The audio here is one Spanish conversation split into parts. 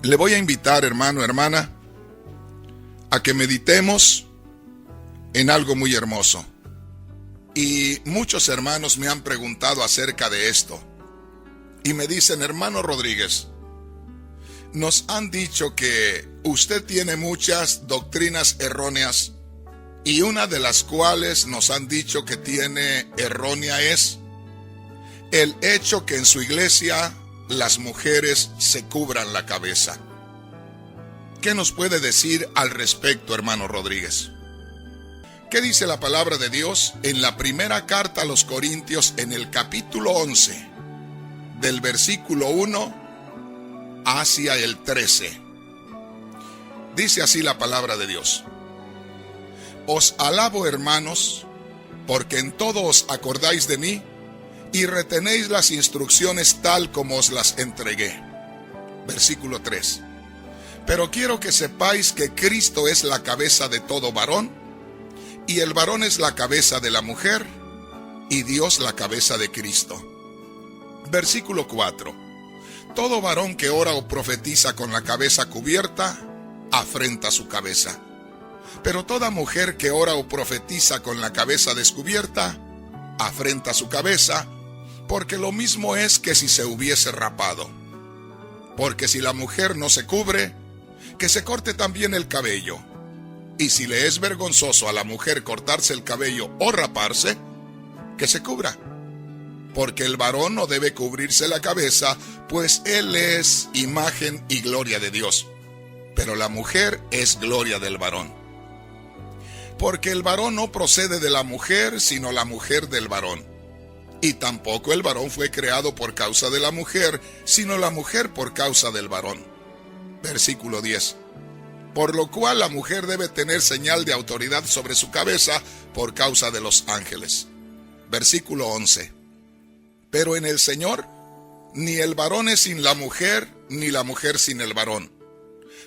Le voy a invitar, hermano, hermana, a que meditemos en algo muy hermoso. Y muchos hermanos me han preguntado acerca de esto. Y me dicen, hermano Rodríguez, nos han dicho que usted tiene muchas doctrinas erróneas, y una de las cuales nos han dicho que tiene errónea es el hecho que en su iglesia las mujeres se cubran la cabeza. ¿Qué nos puede decir al respecto, hermano Rodríguez? ¿Qué dice la palabra de Dios en la primera carta a los Corintios, en el capítulo 11, del versículo 1 hacia el 13? Dice así la palabra de Dios: Os alabo, hermanos, porque en todo os acordáis de mí y retenéis las instrucciones tal como os las entregué. Versículo 3. Pero quiero que sepáis que Cristo es la cabeza de todo varón, y el varón es la cabeza de la mujer, y Dios la cabeza de Cristo. Versículo 4. Todo varón que ora o profetiza con la cabeza cubierta, afrenta su cabeza. Pero toda mujer que ora o profetiza con la cabeza descubierta, afrenta su cabeza, porque lo mismo es que si se hubiese rapado. Porque si la mujer no se cubre, que se corte también el cabello. Y si le es vergonzoso a la mujer cortarse el cabello o raparse, que se cubra. Porque el varón no debe cubrirse la cabeza, pues él es imagen y gloria de Dios. Pero la mujer es gloria del varón. Porque el varón no procede de la mujer, sino la mujer del varón. Y tampoco el varón fue creado por causa de la mujer, sino la mujer por causa del varón. Versículo 10. Por lo cual la mujer debe tener señal de autoridad sobre su cabeza por causa de los ángeles. Versículo 11. Pero en el Señor, ni el varón es sin la mujer, ni la mujer sin el varón.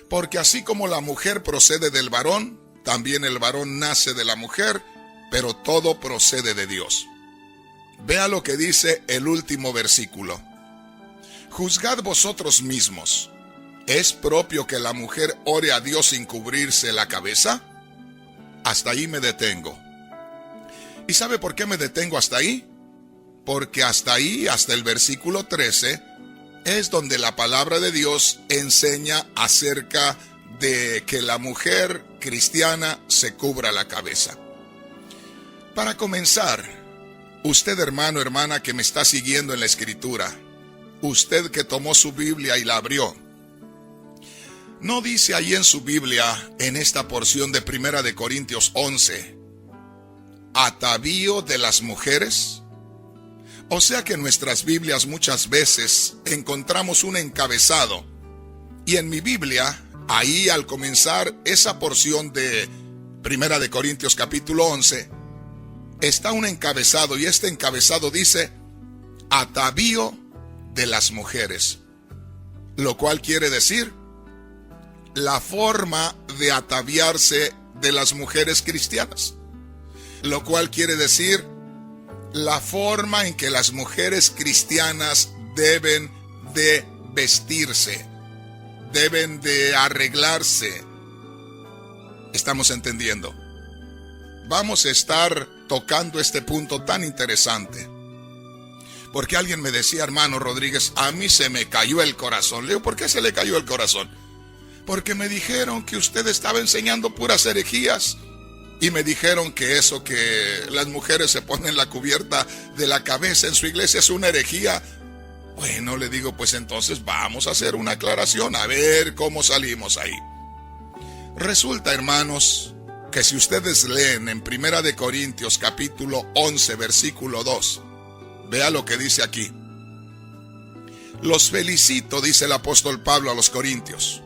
Porque así como la mujer procede del varón, también el varón nace de la mujer, pero todo procede de Dios. Vea lo que dice el último versículo. Juzgad vosotros mismos. ¿Es propio que la mujer ore a Dios sin cubrirse la cabeza? Hasta ahí me detengo. ¿Y sabe por qué me detengo hasta ahí? Porque hasta ahí, hasta el versículo 13, es donde la palabra de Dios enseña acerca de que la mujer cristiana se cubra la cabeza. Para comenzar, usted, hermano, hermana, que me está siguiendo en la escritura, usted que tomó su Biblia y la abrió, ¿no dice ahí en su Biblia, en esta porción de 1 Corintios 11, atavío de las mujeres? O sea que en nuestras Biblias muchas veces encontramos un encabezado, y en mi Biblia, ahí al comenzar esa porción de 1 Corintios capítulo 11, está un encabezado, y este encabezado dice, atavío de las mujeres. Lo cual quiere decir, la forma de ataviarse de las mujeres cristianas. Lo cual quiere decir, la forma en que las mujeres cristianas deben de vestirse, deben de arreglarse. ¿Estamos entendiendo? Vamos a estar tocando este punto tan interesante. Porque alguien me decía, hermano Rodríguez, a mí se me cayó el corazón. Le digo, ¿por qué se le cayó el corazón? Porque me dijeron que usted estaba enseñando puras herejías. Y me dijeron que eso que las mujeres se ponen la cubierta de la cabeza en su iglesia es una herejía. Bueno, le digo, pues entonces vamos a hacer una aclaración, a ver cómo salimos ahí. Resulta, hermanos, que si ustedes leen en 1 Corintios capítulo 11, versículo 2, vea lo que dice aquí. Los felicito, dice el apóstol Pablo a los Corintios,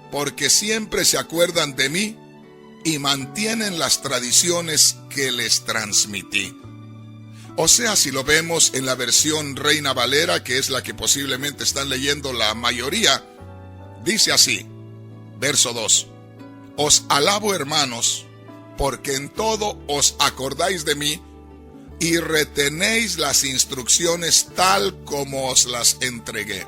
porque siempre se acuerdan de mí y mantienen las tradiciones que les transmití. O sea, si lo vemos en la versión Reina Valera, que es la que posiblemente están leyendo la mayoría, dice así, verso 2, Os alabo, hermanos, porque en todo os acordáis de mí y retenéis las instrucciones tal como os las entregué.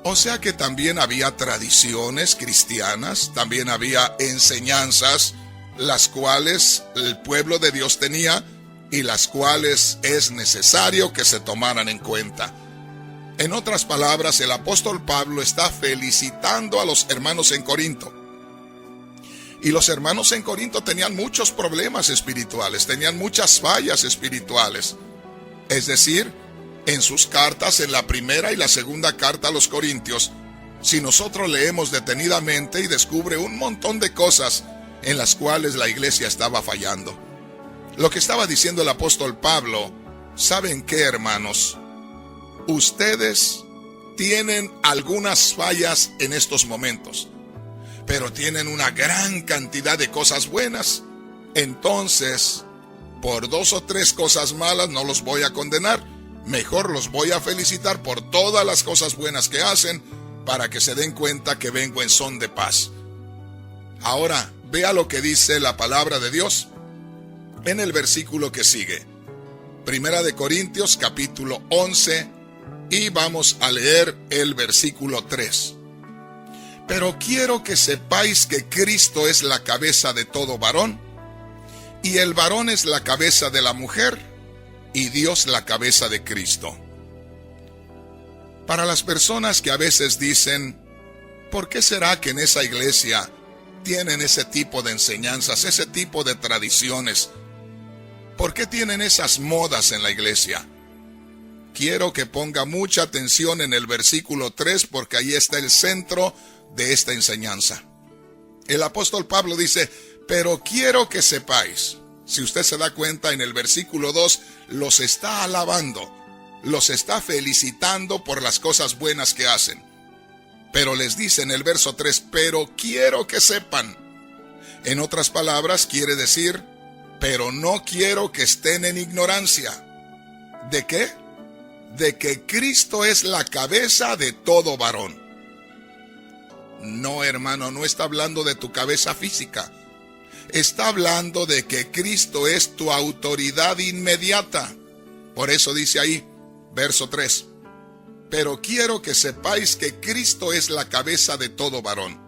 O sea que también había tradiciones cristianas, también había enseñanzas, las cuales el pueblo de Dios tenía y las cuales es necesario que se tomaran en cuenta. En otras palabras, el apóstol Pablo está felicitando a los hermanos en Corinto. Y los hermanos en Corinto tenían muchos problemas espirituales, tenían muchas fallas espirituales. Es decir, en sus cartas, en la primera y la segunda carta a los Corintios, si nosotros leemos detenidamente y descubre un montón de cosas en las cuales la iglesia estaba fallando. Lo que estaba diciendo el apóstol Pablo, ¿saben qué, hermanos? Ustedes tienen algunas fallas en estos momentos, pero tienen una gran cantidad de cosas buenas. Entonces, por 2 o 3 cosas malas no los voy a condenar. Mejor los voy a felicitar por todas las cosas buenas que hacen, para que se den cuenta que vengo en son de paz. Ahora, vea lo que dice la palabra de Dios en el versículo que sigue. Primera de Corintios, capítulo 11, y vamos a leer el versículo 3. Pero quiero que sepáis que Cristo es la cabeza de todo varón, y el varón es la cabeza de la mujer, y Dios la cabeza de Cristo. Para las personas que a veces dicen, ¿por qué será que en esa iglesia tienen ese tipo de enseñanzas, ese tipo de tradiciones? ¿Por qué tienen esas modas en la iglesia? Quiero que ponga mucha atención en el versículo 3, porque ahí está el centro de esta enseñanza. El apóstol Pablo dice, pero quiero que sepáis. Si usted se da cuenta, en el versículo 2 los está alabando, los está felicitando por las cosas buenas que hacen. Pero les dice en el verso 3, pero quiero que sepan. En otras palabras, quiere decir, pero no quiero que estén en ignorancia. ¿De qué? De que Cristo es la cabeza de todo varón. No, hermano, no está hablando de tu cabeza física. Está hablando de que Cristo es tu autoridad inmediata. Por eso dice ahí, verso 3, pero quiero que sepáis que Cristo es la cabeza de todo varón.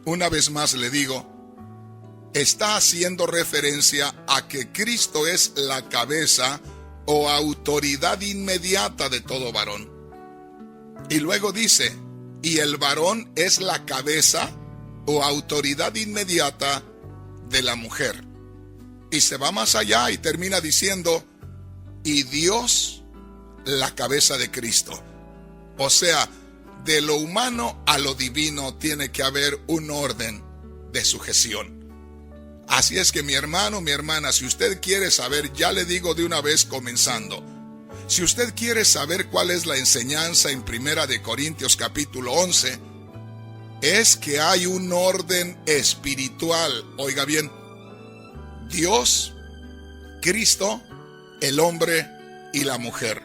Una vez más le digo, está haciendo referencia a que Cristo es la cabeza o autoridad inmediata de todo varón. Y luego dice, y el varón es la cabeza o autoridad inmediata de la mujer. Y se va más allá y termina diciendo, y Dios la cabeza de Cristo. O sea, de lo humano a lo divino tiene que haber un orden de sujeción. Así es que mi hermano, mi hermana, si usted quiere saber, ya le digo de una vez comenzando, si usted quiere saber cuál es la enseñanza en Primera de Corintios capítulo 11, es que hay un orden espiritual. Oiga bien, Dios, Cristo, el hombre y la mujer.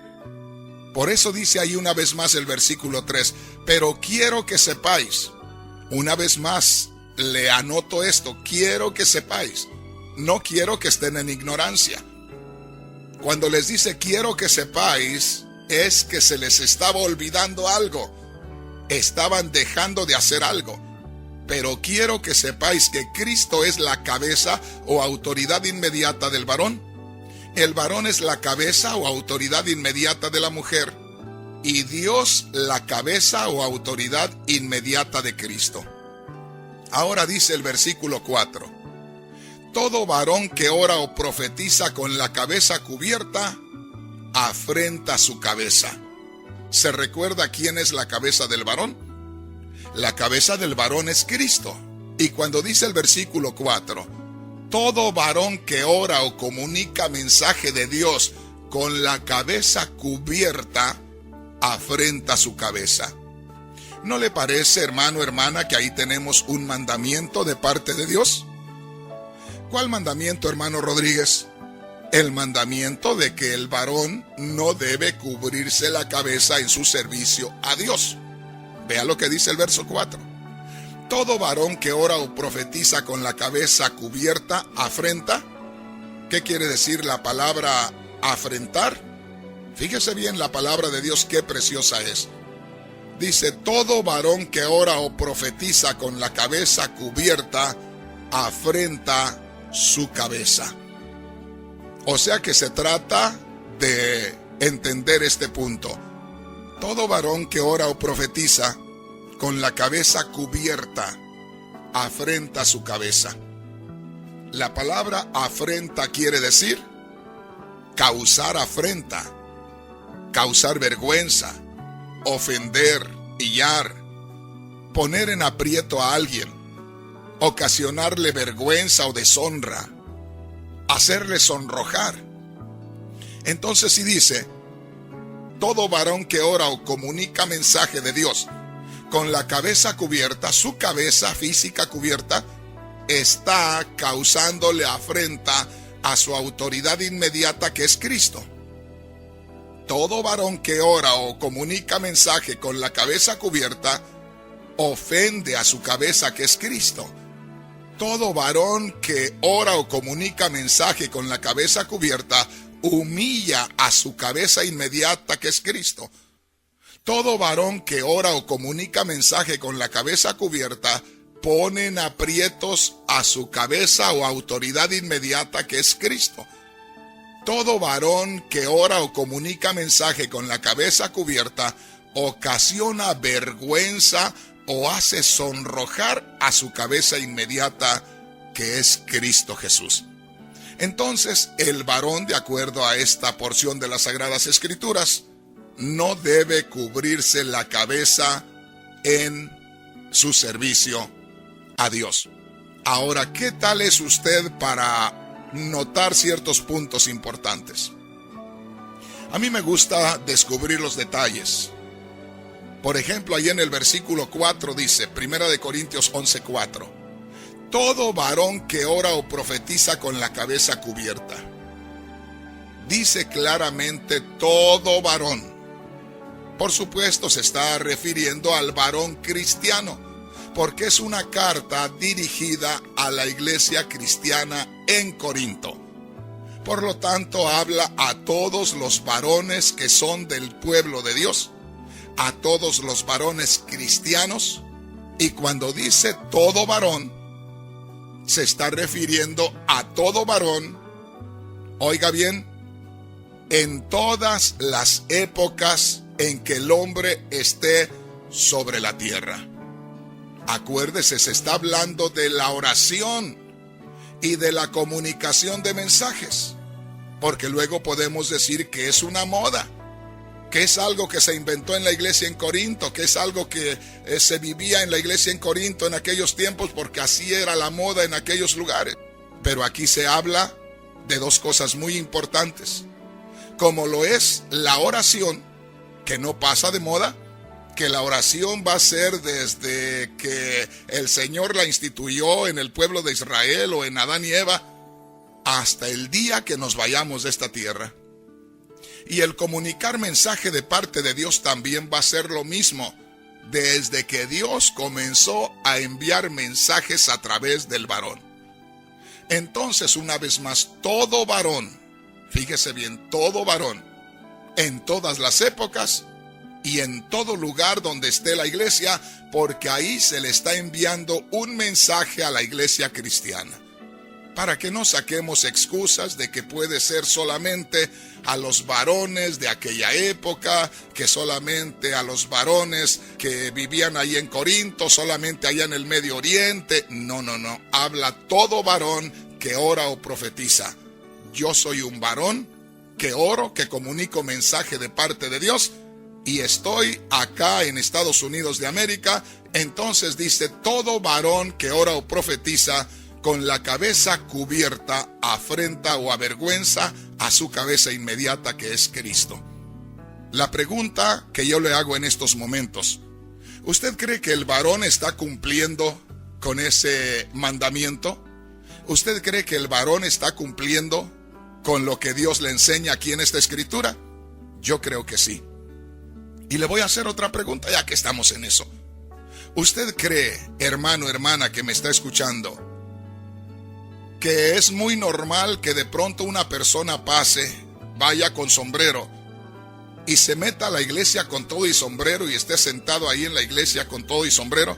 Por eso dice ahí una vez más el versículo 3, pero quiero que sepáis, una vez más le anoto esto, quiero que sepáis, no quiero que estén en ignorancia. Cuando les dice quiero que sepáis, es que se les estaba olvidando algo, estaban dejando de hacer algo. Pero quiero que sepáis que Cristo es la cabeza o autoridad inmediata del varón. El varón es la cabeza o autoridad inmediata de la mujer. Y Dios la cabeza o autoridad inmediata de Cristo. Ahora dice el versículo 4. Todo varón que ora o profetiza con la cabeza cubierta, afrenta su cabeza. ¿Se recuerda quién es la cabeza del varón? La cabeza del varón es Cristo. Y cuando dice el versículo 4, todo varón que ora o comunica mensaje de Dios con la cabeza cubierta, afrenta su cabeza. ¿No le parece, hermano, hermana, que ahí tenemos un mandamiento de parte de Dios? ¿Cuál mandamiento, hermano Rodríguez? El mandamiento de que el varón no debe cubrirse la cabeza en su servicio a Dios. Vea lo que dice el verso 4. Todo varón que ora o profetiza con la cabeza cubierta, afrenta. ¿Qué quiere decir la palabra afrentar? Fíjese bien la palabra de Dios, qué preciosa es. Dice, todo varón que ora o profetiza con la cabeza cubierta, afrenta su cabeza. O sea que se trata de entender este punto. Todo varón que ora o profetiza con la cabeza cubierta, afrenta su cabeza. La palabra afrenta quiere decir causar afrenta, causar vergüenza, ofender, hillar, poner en aprieto a alguien, ocasionarle vergüenza o deshonra, hacerle sonrojar. Entonces si dice, todo varón que ora o comunica mensaje de Dios con la cabeza cubierta, su cabeza física cubierta, está causándole afrenta a su autoridad inmediata que es Cristo. Todo varón que ora o comunica mensaje con la cabeza cubierta, ofende a su cabeza que es Cristo. Todo varón que ora o comunica mensaje con la cabeza cubierta, humilla a su cabeza inmediata que es Cristo. Todo varón que ora o comunica mensaje con la cabeza cubierta, pone en aprietos a su cabeza o autoridad inmediata que es Cristo. Todo varón que ora o comunica mensaje con la cabeza cubierta, ocasiona vergüenza o hace sonrojar a su cabeza inmediata que es Cristo Jesús. Entonces, el varón, de acuerdo a esta porción de las Sagradas Escrituras, no debe cubrirse la cabeza en su servicio a Dios. Ahora, ¿qué tal es usted para notar ciertos puntos importantes? A mí me gusta descubrir los detalles. Por ejemplo, ahí en el versículo 4 dice, 1 Corintios 11:4, todo varón que ora o profetiza con la cabeza cubierta. Dice claramente todo varón. Por supuesto, se está refiriendo al varón cristiano, porque es una carta dirigida a la iglesia cristiana en Corinto. Por lo tanto, habla a todos los varones que son del pueblo de Dios, a todos los varones cristianos, y cuando dice todo varón, se está refiriendo a todo varón, oiga bien, en todas las épocas en que el hombre esté sobre la tierra. Acuérdese, se está hablando de la oración y de la comunicación de mensajes, porque luego podemos decir que es una moda, que es algo que se inventó en la iglesia en Corinto, que es algo que se vivía en la iglesia en Corinto en aquellos tiempos, porque así era la moda en aquellos lugares. Pero aquí se habla de dos cosas muy importantes, como lo es la oración, que no pasa de moda, que la oración va a ser desde que el Señor la instituyó en el pueblo de Israel o en Adán y Eva, hasta el día que nos vayamos de esta tierra. Y el comunicar mensaje de parte de Dios también va a ser lo mismo, desde que Dios comenzó a enviar mensajes a través del varón. Entonces, una vez más, todo varón, fíjese bien, todo varón, en todas las épocas y en todo lugar donde esté la iglesia, porque ahí se le está enviando un mensaje a la iglesia cristiana. Para que no saquemos excusas de que puede ser solamente a los varones de aquella época, que solamente a los varones que vivían ahí en Corinto, solamente allá en el Medio Oriente. No. Habla todo varón que ora o profetiza. Yo soy un varón que oro, que comunico mensaje de parte de Dios, y estoy acá en Estados Unidos de América. Entonces dice, todo varón que ora o profetiza con la cabeza cubierta, afrenta o avergüenza a su cabeza inmediata que es Cristo. La pregunta que yo le hago en estos momentos, ¿usted cree que el varón está cumpliendo con ese mandamiento? ¿Usted cree que el varón está cumpliendo con lo que Dios le enseña aquí en esta escritura? Yo creo que sí. Y le voy a hacer otra pregunta ya que estamos en eso. ¿Usted cree, hermano, hermana que me está escuchando, que es muy normal que de pronto una persona pase, vaya con sombrero y se meta a la iglesia con todo y sombrero y esté sentado ahí en la iglesia con todo y sombrero?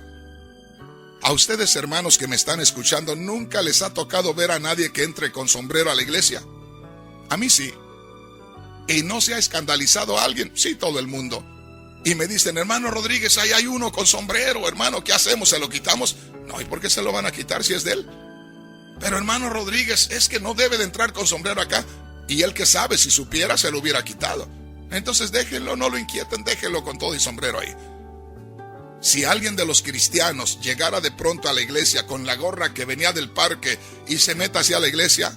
A ustedes, hermanos que me están escuchando, ¿nunca les ha tocado ver a nadie que entre con sombrero a la iglesia? A mí sí. ¿Y no se ha escandalizado a alguien? Sí, todo el mundo. Y me dicen, hermano Rodríguez, ahí hay uno con sombrero, hermano, ¿qué hacemos? ¿Se lo quitamos? No, ¿y por qué se lo van a quitar si es de él? Pero hermano Rodríguez, es que no debe de entrar con sombrero acá. Y él que sabe, si supiera, se lo hubiera quitado. Entonces déjenlo, no lo inquieten, déjenlo con todo y sombrero ahí. Si alguien de los cristianos llegara de pronto a la iglesia con la gorra que venía del parque y se meta hacia la iglesia,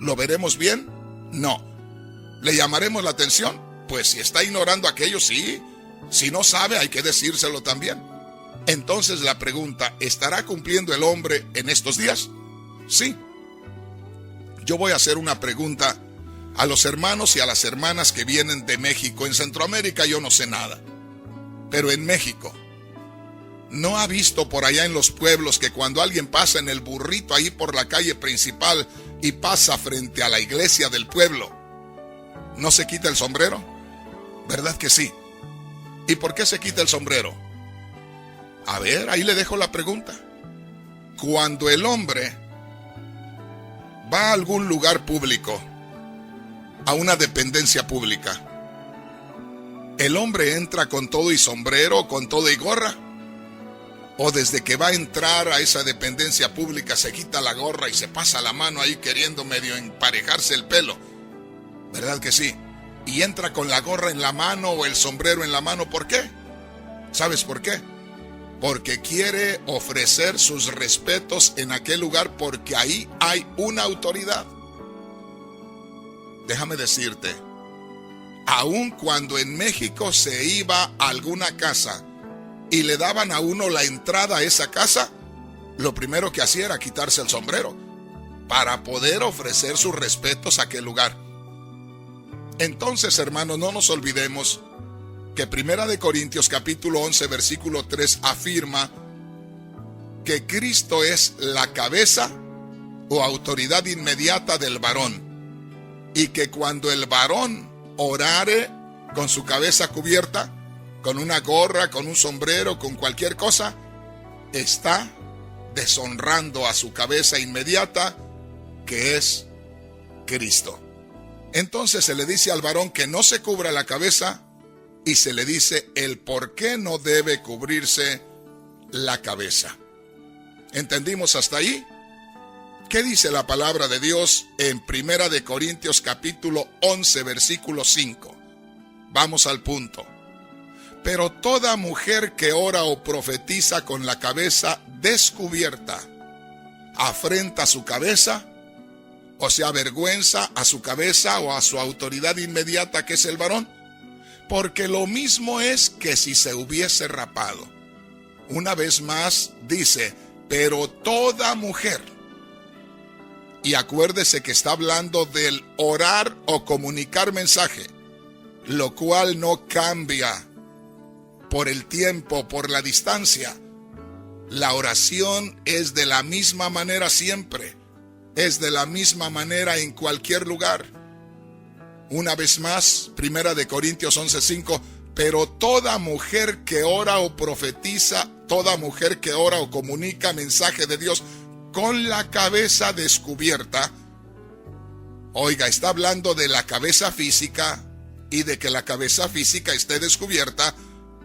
¿lo veremos bien? No. ¿Le llamaremos la atención? Pues si está ignorando aquello, sí. Si no sabe, hay que decírselo también. Entonces la pregunta, ¿estará cumpliendo el hombre en estos días? Sí. Yo voy a hacer una pregunta a los hermanos y a las hermanas que vienen de México. En Centroamérica yo no sé nada, pero en México, ¿no ha visto por allá en los pueblos que cuando alguien pasa en el burrito ahí por la calle principal y pasa frente a la iglesia del pueblo, no se quita el sombrero? ¿Verdad que sí? ¿Y por qué se quita el sombrero? A ver, ahí le dejo la pregunta. Cuando el hombre va a algún lugar público, a una dependencia pública, ¿el hombre entra con todo y sombrero, con todo y gorra? ¿O desde que va a entrar a esa dependencia pública se quita la gorra y se pasa la mano ahí queriendo medio emparejarse el pelo? ¿Verdad que sí? Y entra con la gorra en la mano o el sombrero en la mano. ¿Por qué? ¿Sabes por qué? Porque quiere ofrecer sus respetos en aquel lugar, porque ahí hay una autoridad. Déjame decirte, aun cuando en México se iba a alguna casa y le daban a uno la entrada a esa casa, lo primero que hacía era quitarse el sombrero para poder ofrecer sus respetos a aquel lugar. Entonces, hermanos, no nos olvidemos que 1 Corintios capítulo 11 versículo 3 afirma que Cristo es la cabeza o autoridad inmediata del varón, y que cuando el varón orare con su cabeza cubierta, con una gorra, con un sombrero, con cualquier cosa, está deshonrando a su cabeza inmediata, que es Cristo. Entonces se le dice al varón que no se cubra la cabeza, y se le dice el por qué no debe cubrirse la cabeza. ¿Entendimos hasta ahí? ¿Qué dice la palabra de Dios en 1 Corintios capítulo 11 versículo 5? Vamos al punto. Pero toda mujer que ora o profetiza con la cabeza descubierta, afrenta su cabeza, o se avergüenza a su cabeza o a su autoridad inmediata, que es el varón, porque lo mismo es que si se hubiese rapado. Una vez más dice, pero toda mujer. Y acuérdese que está hablando del orar o comunicar mensaje, lo cual no cambia por el tiempo, por la distancia. La oración es de la misma manera siempre, es de la misma manera en cualquier lugar. Una vez más, 1 Corintios 11:5, pero toda mujer que ora o profetiza, toda mujer que ora o comunica mensaje de Dios con la cabeza descubierta, oiga, está hablando de la cabeza física y de que la cabeza física esté descubierta,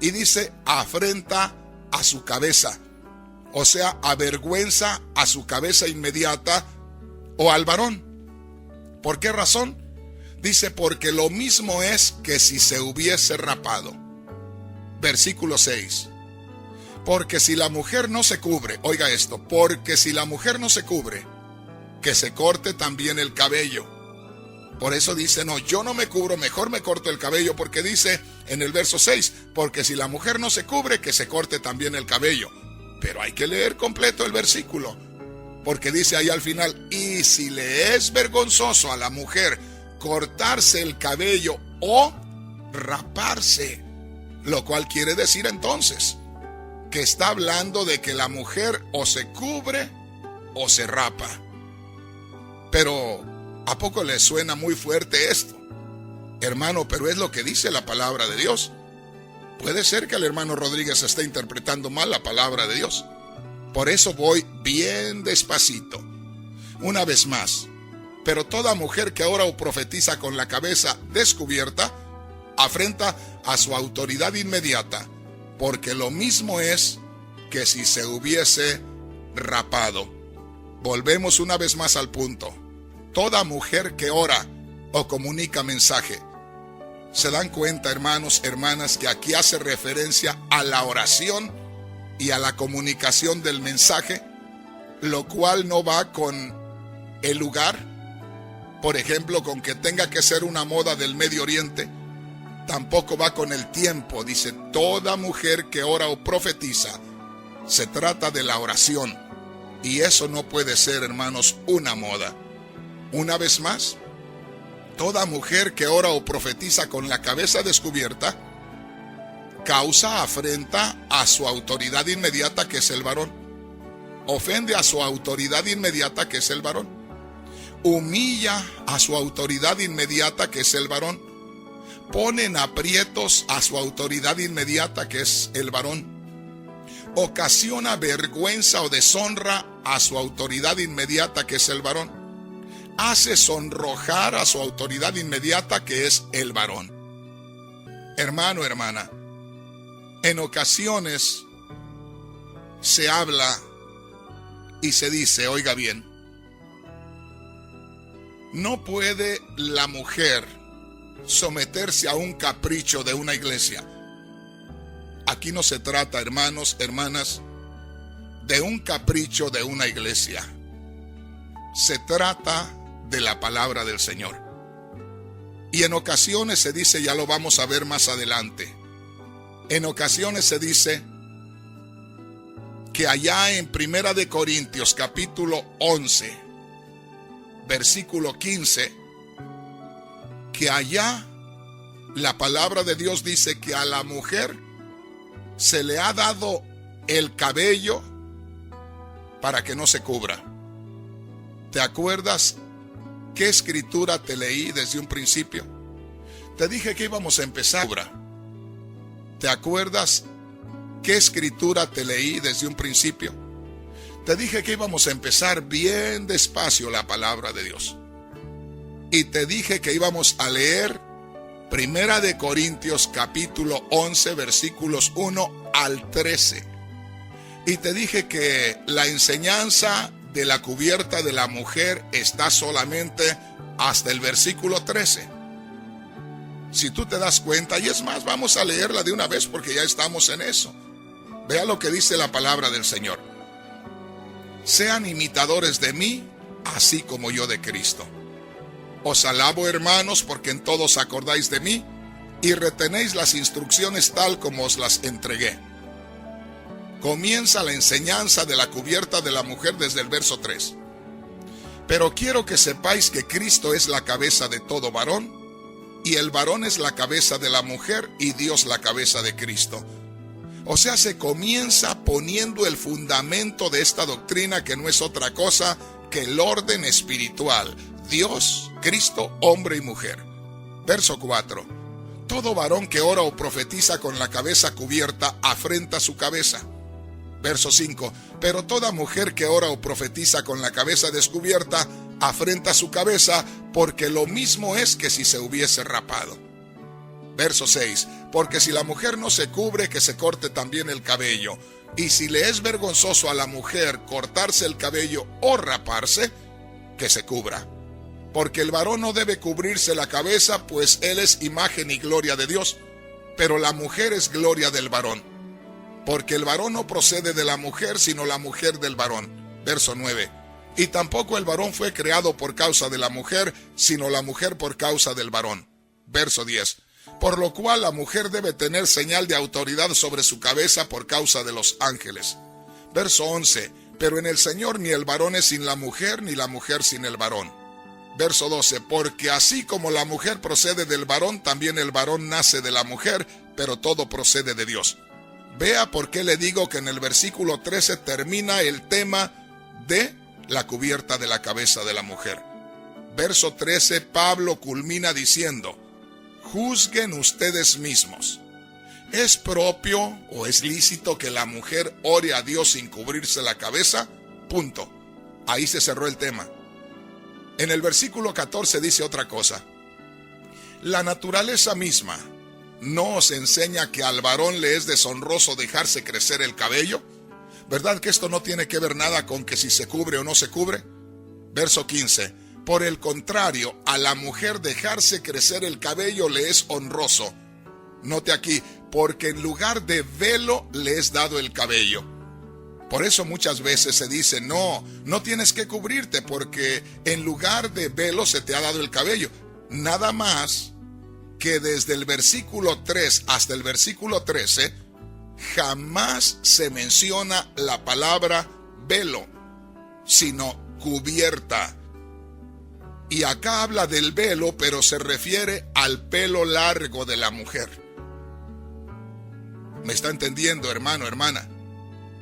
y dice, afrenta a su cabeza, o sea, avergüenza a su cabeza inmediata o al varón. ¿Por qué razón? Dice, porque lo mismo es que si se hubiese rapado. Versículo 6. Porque si la mujer no se cubre, oiga esto, porque si la mujer no se cubre, que se corte también el cabello. Por eso dice, no, yo no me cubro, mejor me corto el cabello, porque dice en el verso 6, porque si la mujer no se cubre, que se corte también el cabello. Pero hay que leer completo el versículo, porque dice ahí al final, y si le es vergonzoso a la mujer cortarse el cabello o raparse, lo cual quiere decir entonces que está hablando de que la mujer o se cubre o se rapa. Pero ¿a poco le suena muy fuerte esto? Hermano, pero es lo que dice la palabra de Dios. Puede ser que el hermano Rodríguez esté interpretando mal la palabra de Dios. Por eso voy bien despacito. Una vez más. Pero toda mujer que ora o profetiza con la cabeza descubierta, afrenta a su autoridad inmediata, porque lo mismo es que si se hubiese rapado. Volvemos una vez más al punto. Toda mujer que ora o comunica mensaje. ¿Se dan cuenta, hermanos, hermanas, que aquí hace referencia a la oración y a la comunicación del mensaje, lo cual no va con el lugar? Por ejemplo, con que tenga que ser una moda del Medio Oriente, tampoco va con el tiempo. Dice, toda mujer que ora o profetiza, se trata de la oración. Y eso no puede ser, hermanos, una moda. Una vez más, toda mujer que ora o profetiza con la cabeza descubierta, causa afrenta a su autoridad inmediata, que es el varón. Ofende a su autoridad inmediata, que es el varón. Humilla a su autoridad inmediata, que es el varón. Pone en aprietos a su autoridad inmediata, que es el varón. Ocasiona vergüenza o deshonra a su autoridad inmediata, que es el varón. Hace sonrojar a su autoridad inmediata, que es el varón. Hermano, hermana, en ocasiones se habla y se dice, oiga bien, no puede la mujer someterse a un capricho de una iglesia. Aquí no se trata, hermanos, hermanas, de un capricho de una iglesia. Se trata de la palabra del Señor. Y en ocasiones se dice, ya lo vamos a ver más adelante, en ocasiones se dice que allá en 1 de Corintios capítulo 11, versículo 15, que allá la palabra de Dios dice que a la mujer se le ha dado el cabello para que no se cubra. ¿Te acuerdas qué escritura te leí desde un principio? Te dije que íbamos a empezar. ¿Te acuerdas qué escritura te leí desde un principio? Te dije que íbamos a empezar bien despacio la palabra de Dios. Y te dije que íbamos a leer 1 de Corintios capítulo 11 versículos 1 al 13. Y te dije que la enseñanza de la cubierta de la mujer está solamente hasta el versículo 13. Si tú te das cuenta, y es más, vamos a leerla de una vez porque ya estamos en eso. Vea lo que dice la palabra del Señor. Sean imitadores de mí, así como yo de Cristo. Os alabo, hermanos, porque en todos acordáis de mí y retenéis las instrucciones tal como os las entregué. Comienza la enseñanza de la cubierta de la mujer desde el verso 3. Pero quiero que sepáis que Cristo es la cabeza de todo varón, y el varón es la cabeza de la mujer, y Dios la cabeza de Cristo. O sea, se comienza poniendo el fundamento de esta doctrina, que no es otra cosa que el orden espiritual. Dios, Cristo, hombre y mujer. Verso 4. Todo varón que ora o profetiza con la cabeza cubierta afrenta su cabeza. Verso 5. Pero toda mujer que ora o profetiza con la cabeza descubierta afrenta su cabeza, porque lo mismo es que si se hubiese rapado. Verso 6. Porque si la mujer no se cubre, que se corte también el cabello. Y si le es vergonzoso a la mujer cortarse el cabello o raparse, que se cubra. Porque el varón no debe cubrirse la cabeza, pues él es imagen y gloria de Dios, pero la mujer es gloria del varón. Porque el varón no procede de la mujer, sino la mujer del varón. Verso 9. Y tampoco el varón fue creado por causa de la mujer, sino la mujer por causa del varón. Verso 10. Por lo cual la mujer debe tener señal de autoridad sobre su cabeza por causa de los ángeles. Verso 11. Pero en el Señor ni el varón es sin la mujer, ni la mujer sin el varón. Verso 12. Porque así como la mujer procede del varón, también el varón nace de la mujer, pero todo procede de Dios. Vea por qué le digo que en el versículo 13 termina el tema de la cubierta de la cabeza de la mujer. Verso 13, Pablo culmina diciendo: juzguen ustedes mismos. ¿Es propio o es lícito que la mujer ore a Dios sin cubrirse la cabeza? Punto. Ahí se cerró el tema. En el versículo 14 dice otra cosa. La naturaleza misma no os enseña que al varón le es deshonroso dejarse crecer el cabello. ¿Verdad que esto no tiene que ver nada con que si se cubre o no se cubre? Verso 15. Por el contrario, a la mujer dejarse crecer el cabello le es honroso. Note aquí, porque en lugar de velo le es dado el cabello. Por eso muchas veces se dice, no tienes que cubrirte porque en lugar de velo se te ha dado el cabello. Nada más que desde el versículo 3 hasta el versículo 13, jamás se menciona la palabra velo, sino cubierta. Y acá habla del velo, pero se refiere al pelo largo de la mujer. ¿Me está entendiendo, hermano, hermana?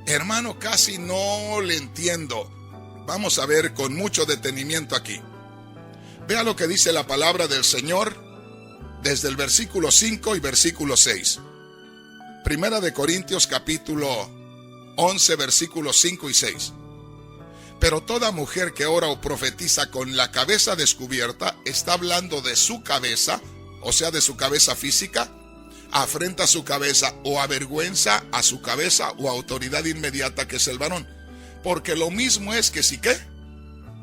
Hermano, casi no le entiendo. Vamos a ver con mucho detenimiento aquí. Vea lo que dice la palabra del Señor desde el versículo 5 y versículo 6. Primera de Corintios capítulo 11, versículos 5 y 6. Pero toda mujer que ora o profetiza con la cabeza descubierta está hablando de su cabeza, o sea, de su cabeza física, afrenta su cabeza o avergüenza a su cabeza o autoridad inmediata que es el varón. Porque lo mismo es que si ¿qué?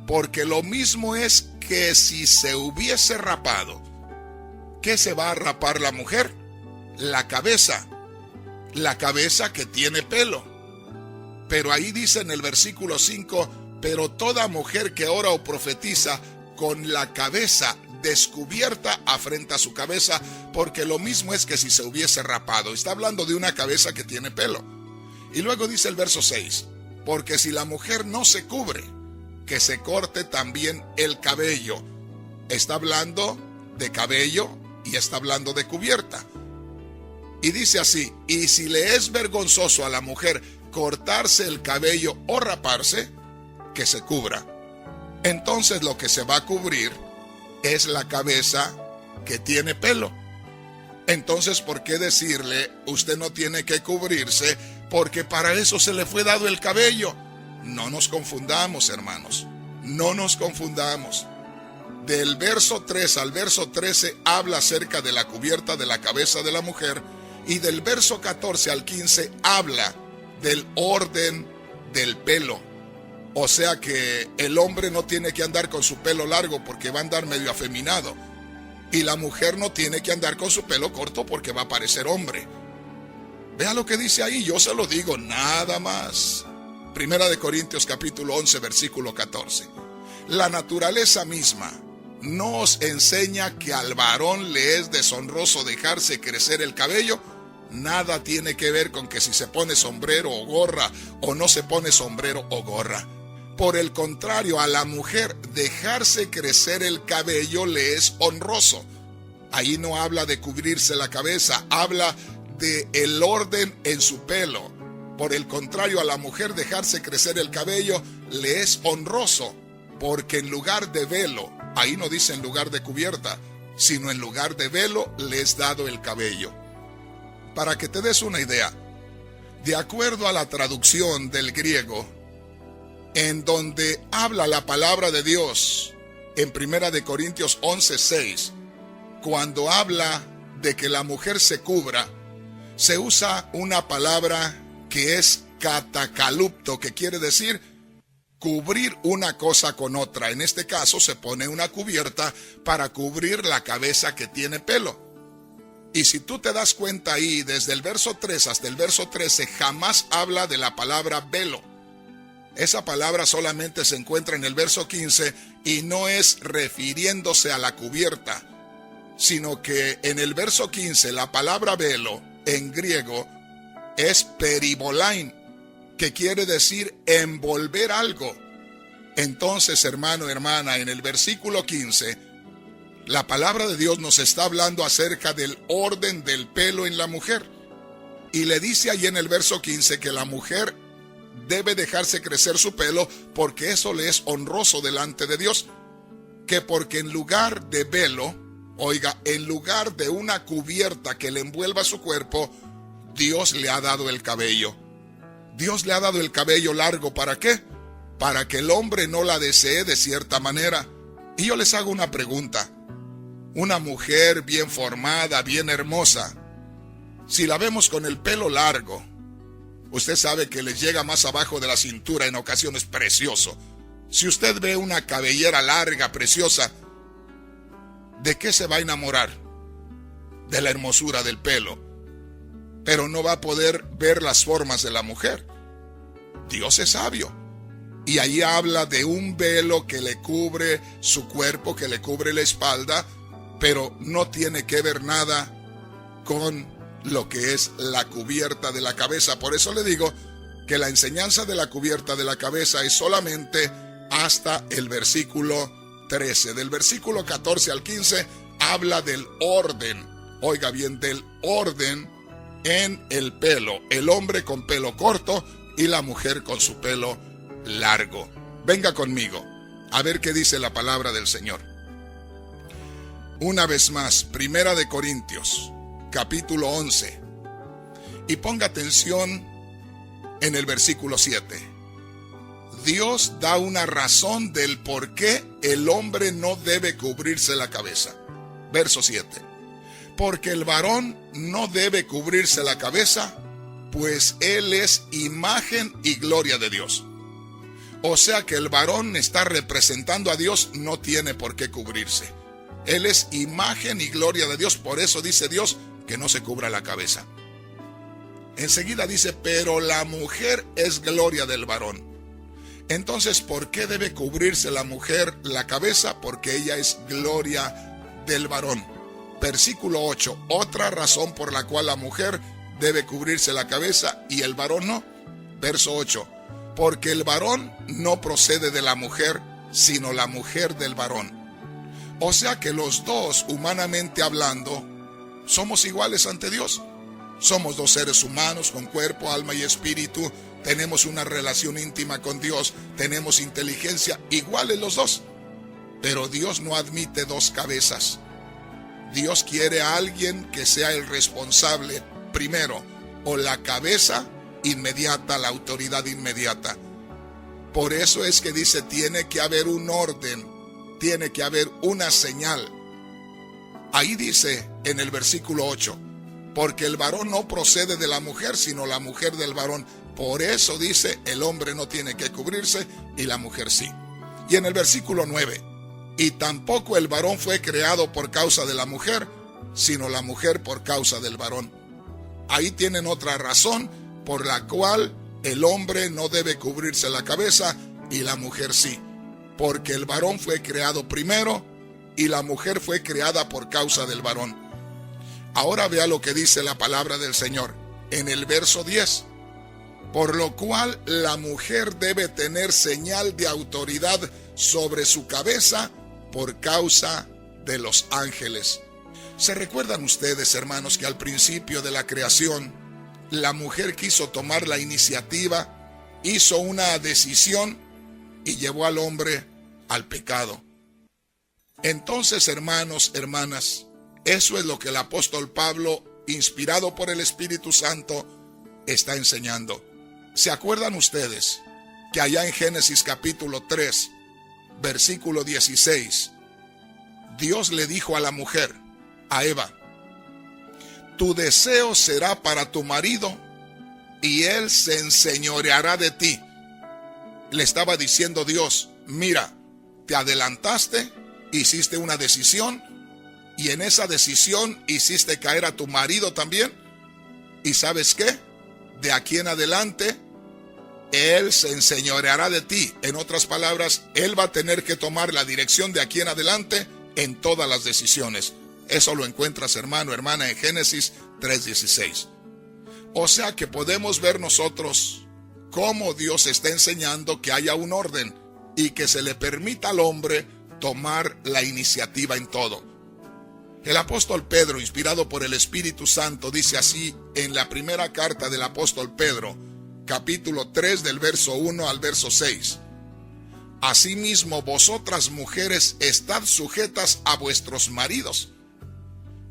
Porque lo mismo es que si se hubiese rapado. ¿Qué se va a rapar la mujer? La cabeza. La cabeza que tiene pelo. Pero ahí dice en el versículo 5, pero toda mujer que ora o profetiza con la cabeza descubierta afrenta su cabeza, porque lo mismo es que si se hubiese rapado. Está hablando de una cabeza que tiene pelo. Y luego dice el verso 6, porque si la mujer no se cubre, que se corte también el cabello. Está hablando de cabello y está hablando de cubierta. Y dice así, y si le es vergonzoso a la mujer cortarse el cabello o raparse, que se cubra. Entonces lo que se va a cubrir es la cabeza que tiene pelo. Entonces, ¿por qué decirle, usted no tiene que cubrirse porque para eso se le fue dado el cabello? No nos confundamos, hermanos. No nos confundamos. Del verso 3 al verso 13 habla acerca de la cubierta de la cabeza de la mujer, y del verso 14 al 15 habla del orden del pelo. O sea que el hombre no tiene que andar con su pelo largo porque va a andar medio afeminado. Y la mujer no tiene que andar con su pelo corto porque va a parecer hombre. Vea lo que dice ahí, yo se lo digo, nada más. Primera de Corintios capítulo 11, versículo 14. La naturaleza misma nos enseña que al varón le es deshonroso dejarse crecer el cabello. Nada tiene que ver con que si se pone sombrero o gorra o no se pone sombrero o gorra. Por el contrario, a la mujer dejarse crecer el cabello le es honroso. Ahí no habla de cubrirse la cabeza, habla de el orden en su pelo. Por el contrario, a la mujer dejarse crecer el cabello le es honroso, porque en lugar de velo, ahí no dice en lugar de cubierta, sino en lugar de velo le es dado el cabello. Para que te des una idea, de acuerdo a la traducción del griego, en donde habla la palabra de Dios, en Primera de Corintios 11:6, cuando habla de que la mujer se cubra, se usa una palabra que es catacalupto, que quiere decir cubrir una cosa con otra. En este caso se pone una cubierta para cubrir la cabeza que tiene pelo. Y si tú te das cuenta ahí, desde el verso 3 hasta el verso 13, jamás habla de la palabra velo. Esa palabra solamente se encuentra en el verso 15 y no es refiriéndose a la cubierta, sino que en el verso 15 la palabra velo en griego es peribolain, que quiere decir envolver algo. Entonces, hermano, hermana, en el versículo 15, la palabra de Dios nos está hablando acerca del orden del pelo en la mujer. Y le dice ahí en el verso 15 que la mujer debe dejarse crecer su pelo porque eso le es honroso delante de Dios. Que porque en lugar de velo Oiga, en lugar de una cubierta que le envuelva su cuerpo, Dios le ha dado el cabello. Dios le ha dado el cabello largo, ¿para qué? Para que el hombre no la desee de cierta manera. Y yo les hago una pregunta. Una mujer bien formada, bien hermosa, si la vemos con el pelo largo, usted sabe que les llega más abajo de la cintura, en ocasiones precioso. Si usted ve una cabellera larga, preciosa, ¿de qué se va a enamorar? De la hermosura del pelo. Pero no va a poder ver las formas de la mujer. Dios es sabio. Y ahí habla de un velo que le cubre su cuerpo, que le cubre la espalda, pero no tiene que ver nada con lo que es la cubierta de la cabeza. Por eso le digo que la enseñanza de la cubierta de la cabeza es solamente hasta el versículo 13. Del versículo 14 al 15 habla del orden. Oiga bien, del orden en el pelo. El hombre con pelo corto y la mujer con su pelo largo. Venga conmigo a ver qué dice la palabra del Señor. Una vez más, Primera de Corintios, capítulo 11. Y ponga atención en el versículo 7. Dios da una razón del por qué el hombre no debe cubrirse la cabeza. Verso 7. Porque el varón no debe cubrirse la cabeza, pues él es imagen y gloria de Dios. O sea que el varón está representando a Dios, no tiene por qué cubrirse. Él es imagen y gloria de Dios, por eso dice Dios que no se cubra la cabeza. Enseguida dice, pero la mujer es gloria del varón. Entonces, ¿por qué debe cubrirse la mujer la cabeza? Porque ella es gloria del varón. Versículo 8, otra razón por la cual la mujer debe cubrirse la cabeza y el varón no. Verso 8, porque el varón no procede de la mujer, sino la mujer del varón. O sea que los dos, humanamente hablando, somos iguales ante Dios. Somos dos seres humanos con cuerpo, alma y espíritu. Tenemos una relación íntima con Dios. Tenemos inteligencia, iguales los dos. Pero Dios no admite dos cabezas. Dios quiere a alguien que sea el responsable primero, o la cabeza inmediata, la autoridad inmediata. Por eso es que dice, tiene que haber un orden. Tiene que haber una señal. Ahí dice en el versículo 8, porque el varón no procede de la mujer, sino la mujer del varón. Por eso dice, el hombre no tiene que cubrirse y la mujer sí. Y en el versículo 9, y tampoco el varón fue creado por causa de la mujer, sino la mujer por causa del varón. Ahí tienen otra razón por la cual el hombre no debe cubrirse la cabeza y la mujer sí. Porque el varón fue creado primero y la mujer fue creada por causa del varón. Ahora vea lo que dice la palabra del Señor en el verso 10. Por lo cual la mujer debe tener señal de autoridad sobre su cabeza por causa de los ángeles. ¿Se recuerdan ustedes, hermanos, que al principio de la creación la mujer quiso tomar la iniciativa, hizo una decisión y llevó al hombre al pecado? Entonces, hermanos, hermanas, eso es lo que el apóstol Pablo, inspirado por el Espíritu Santo, está enseñando. ¿Se acuerdan ustedes que allá en Génesis capítulo 3, versículo 16, Dios le dijo a la mujer, a Eva, tu deseo será para tu marido y él se enseñoreará de ti? Le estaba diciendo Dios, mira, te adelantaste, hiciste una decisión y en esa decisión hiciste caer a tu marido también. ¿Y sabes qué? De aquí en adelante, él se enseñoreará de ti. En otras palabras, él va a tener que tomar la dirección de aquí en adelante en todas las decisiones. Eso lo encuentras, hermano, hermana, en Génesis 3:16. O sea que podemos ver nosotros cómo Dios está enseñando que haya un orden y que se le permita al hombre tomar la iniciativa en todo. El apóstol Pedro, inspirado por el Espíritu Santo, dice así en la primera carta del apóstol Pedro, capítulo 3, del verso 1 al verso 6. Asimismo, vosotras mujeres, estad sujetas a vuestros maridos,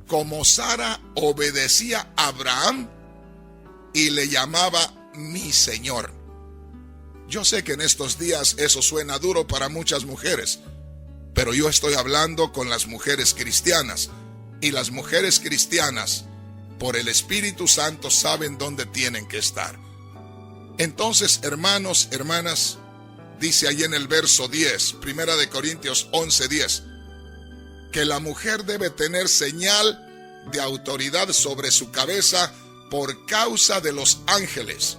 como Sara obedecía a Abraham y le llamaba mi Señor. Yo sé que en estos días eso suena duro para muchas mujeres, pero yo estoy hablando con las mujeres cristianas, y las mujeres cristianas, por el Espíritu Santo, saben dónde tienen que estar. Entonces, hermanos, hermanas, dice ahí en el verso 10, 1 de Corintios 11:10, que la mujer debe tener señal de autoridad sobre su cabeza por causa de los ángeles.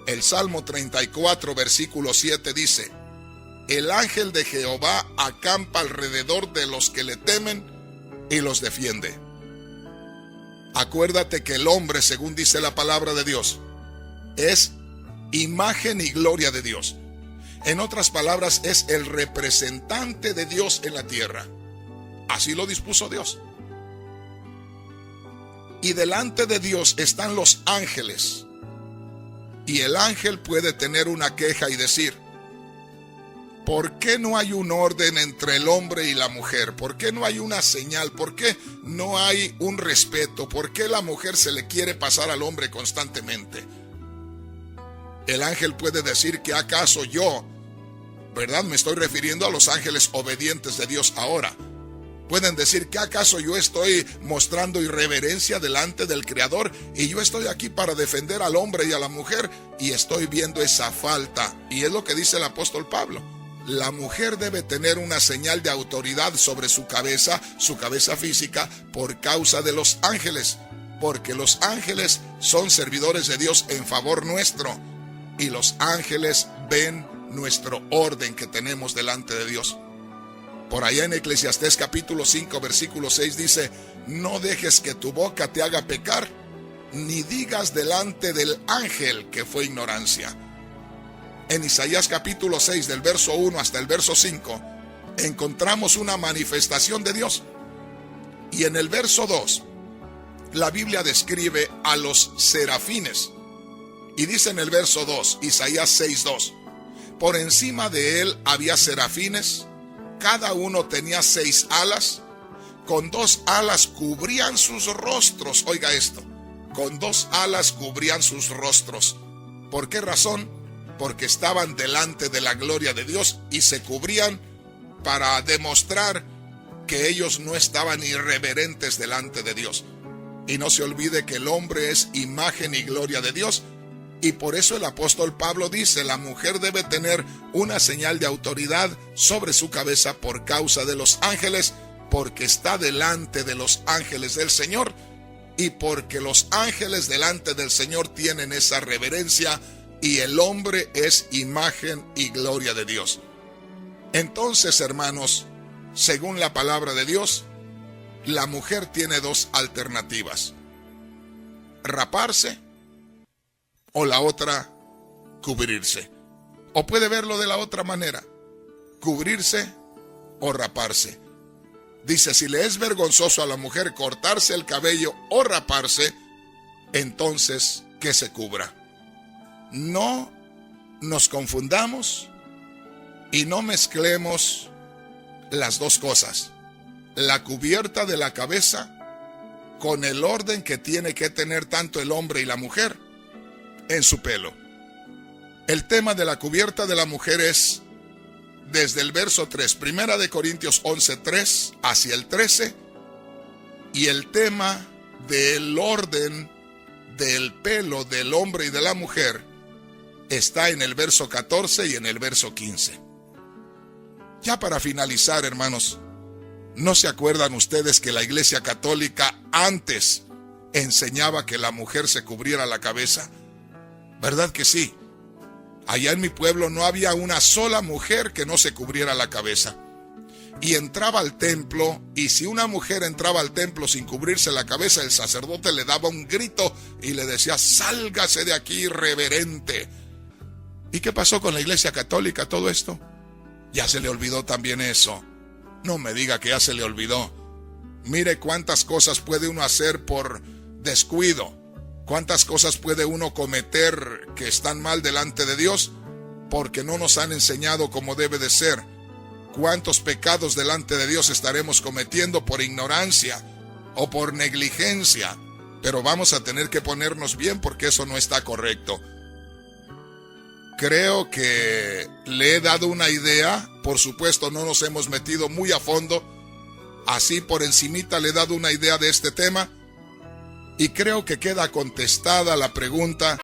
El Salmo 34, versículo 7 dice: el ángel de Jehová acampa alrededor de los que le temen y los defiende. Acuérdate que el hombre, según dice la palabra de Dios, es imagen y gloria de Dios. En otras palabras, es el representante de Dios en la tierra. Así lo dispuso Dios. Y delante de Dios están los ángeles. Y el ángel puede tener una queja y decir: ¿por qué no hay un orden entre el hombre y la mujer? ¿Por qué no hay una señal? ¿Por qué no hay un respeto? ¿Por qué la mujer se le quiere pasar al hombre constantemente? El ángel puede decir que acaso yo, ¿verdad? Me estoy refiriendo a los ángeles obedientes de Dios ahora. Pueden decir que acaso yo estoy mostrando irreverencia delante del Creador y yo estoy aquí para defender al hombre y a la mujer y estoy viendo esa falta. Y es lo que dice el apóstol Pablo. La mujer debe tener una señal de autoridad sobre su cabeza física, por causa de los ángeles, porque los ángeles son servidores de Dios en favor nuestro y los ángeles ven nuestro orden que tenemos delante de Dios. Por allá en Eclesiastés capítulo 5 versículo 6 dice: no dejes que tu boca te haga pecar, ni digas delante del ángel que fue ignorancia. En Isaías capítulo 6 del verso 1 hasta el verso 5 encontramos una manifestación de Dios. Y en el verso 2 la Biblia describe a los serafines. Y dice en el verso 2, Isaías 6:2, por encima de él había serafines, cada uno tenía 6 alas, con 2 alas cubrían sus rostros. Oiga esto, con 2 alas cubrían sus rostros. ¿Por qué razón? Porque estaban delante de la gloria de Dios y se cubrían para demostrar que ellos no estaban irreverentes delante de Dios. Y no se olvide que el hombre es imagen y gloria de Dios. Y por eso el apóstol Pablo dice: la mujer debe tener una señal de autoridad sobre su cabeza por causa de los ángeles, porque está delante de los ángeles del Señor, y porque los ángeles delante del Señor tienen esa reverencia, y el hombre es imagen y gloria de Dios. Entonces, hermanos, según la palabra de Dios, la mujer tiene 2 alternativas: raparse, o la otra, cubrirse. O puede verlo de la otra manera: cubrirse o raparse. Dice: si le es vergonzoso a la mujer cortarse el cabello o raparse, entonces que se cubra. No nos confundamos y no mezclemos las dos cosas: la cubierta de la cabeza con el orden que tiene que tener tanto el hombre y la mujer en su pelo. El tema de la cubierta de la mujer es desde el verso 3, 1 de Corintios 11:3 hacia el 13, y el tema del orden del pelo del hombre y de la mujer está en el verso 14 y en el verso 15. Ya para finalizar, hermanos, ¿no se acuerdan ustedes que la Iglesia Católica antes enseñaba que la mujer se cubriera la cabeza? ¿Verdad que sí? Allá en mi pueblo no había una sola mujer que no se cubriera la cabeza. Y entraba al templo, y si una mujer entraba al templo sin cubrirse la cabeza, el sacerdote le daba un grito y le decía: sálgase de aquí, irreverente. ¿Y qué pasó con la Iglesia Católica todo esto? Ya se le olvidó también eso. No me diga que ya se le olvidó. Mire cuántas cosas puede uno hacer por descuido. ¿Cuántas cosas puede uno cometer que están mal delante de Dios porque no nos han enseñado como debe de ser? ¿Cuántos pecados delante de Dios estaremos cometiendo por ignorancia? o por negligencia, pero vamos a tener que ponernos bien porque eso no está correcto. Creo que le he dado una idea, por supuesto no nos hemos metido muy a fondo, así por encimita le he dado una idea de este tema y creo que queda contestada la pregunta